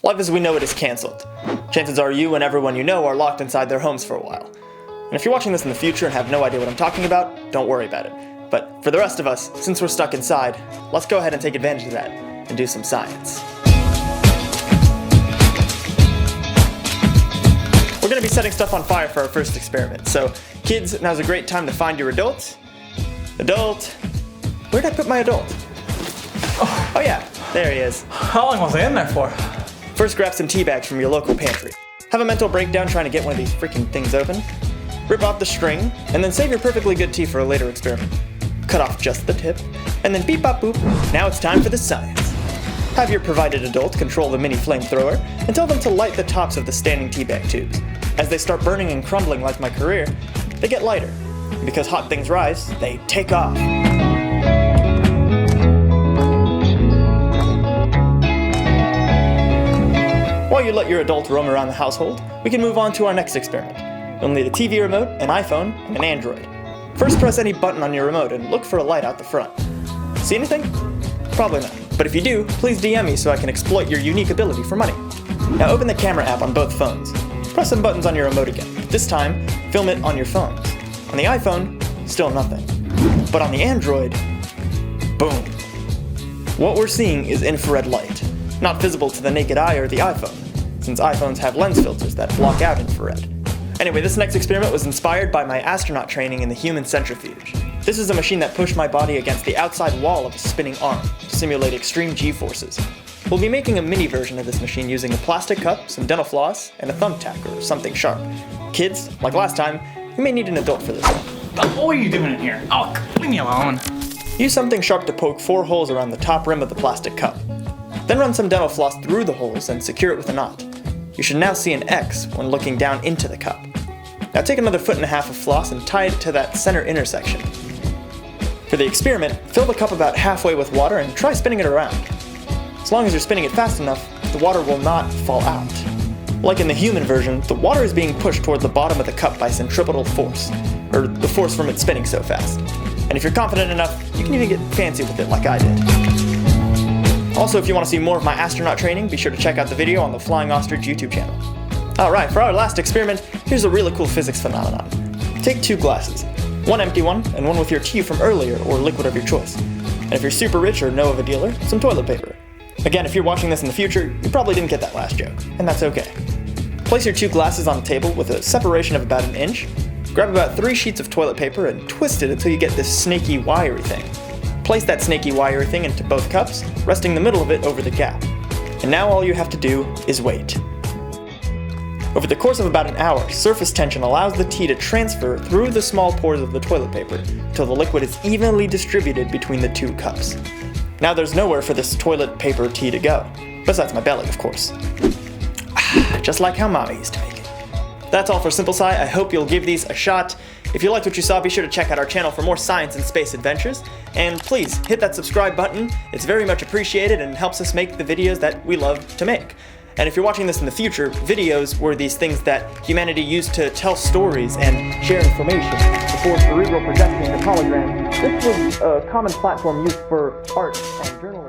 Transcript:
Life as we know it is cancelled. Chances are you and everyone you know are locked inside their homes for a while. And if you're watching this in the future and have no idea what I'm talking about, don't worry about it. But for the rest of us, since we're stuck inside, let's go ahead and take advantage of that and do some science. We're going to be setting stuff on fire for our first experiment. So, kids, now's a great time to find your adult. Adult. Where'd I put my adult? Oh yeah, there he is. How long was I in there for? First, grab some tea bags from your local pantry. Have a mental breakdown trying to get one of these freaking things open. Rip off the string, and then save your perfectly good tea for a later experiment. Cut off just the tip, and then beep bop boop. Now it's time for the science. Have your provided adult control the mini flamethrower and tell them to light the tops of the standing tea bag tubes. As they start burning and crumbling like my career, they get lighter. And because hot things rise, they take off. While you let your adult roam around the household, we can move on to our next experiment. You'll need a TV remote, an iPhone, and an Android. First, press any button on your remote and look for a light out the front. See anything? Probably not. But if you do, please DM me so I can exploit your unique ability for money. Now open the camera app on both phones. Press some buttons on your remote again. This time, film it on your phones. On the iPhone, still nothing. But on the Android, boom. What we're seeing is infrared light, not visible to the naked eye or the iPhone, since iPhones have lens filters that block out infrared. Anyway, this next experiment was inspired by my astronaut training in the human centrifuge. This is a machine that pushed my body against the outside wall of a spinning arm to simulate extreme G-forces. We'll be making a mini version of this machine using a plastic cup, some dental floss, and a thumbtack or something sharp. Kids, like last time, you may need an adult for this. What are you doing in here? Oh, leave me alone. Use something sharp to poke 4 holes around the top rim of the plastic cup. Then run some dental floss through the holes and secure it with a knot. You should now see an X when looking down into the cup. Now take another 1.5 feet of floss and tie it to that center intersection. For the experiment, fill the cup about halfway with water and try spinning it around. As long as you're spinning it fast enough, the water will not fall out. Like in the human version, the water is being pushed toward the bottom of the cup by centripetal force, or the force from it spinning so fast. And if you're confident enough, you can even get fancy with it like I did. Also, if you want to see more of my astronaut training, be sure to check out the video on the Flying Ostrich YouTube channel. Alright, for our last experiment, here's a really cool physics phenomenon. Take 2 glasses, one empty one, and one with your tea from earlier or liquid of your choice. And if you're super rich or know of a dealer, some toilet paper. Again, if you're watching this in the future, you probably didn't get that last joke, and that's okay. Place your 2 glasses on the table with a separation of about 1 inch, grab about 3 sheets of toilet paper and twist it until you get this snaky, wiry thing. Place that snaky, wiry thing into both cups, resting the middle of it over the gap. And now all you have to do is wait. Over the course of about an hour, surface tension allows the tea to transfer through the small pores of the toilet paper until the liquid is evenly distributed between the 2 cups. Now there's nowhere for this toilet paper tea to go, besides my belly, of course. Just like how Mommy used to make it. That's all for Simple Sci. I hope you'll give these a shot. If you liked what you saw, be sure to check out our channel for more science and space adventures. And please, hit that subscribe button. It's very much appreciated and helps us make the videos that we love to make. And if you're watching this in the future, videos were these things that humanity used to tell stories and share information before cerebral projection and hologram. This was a common platform used for art and journalism.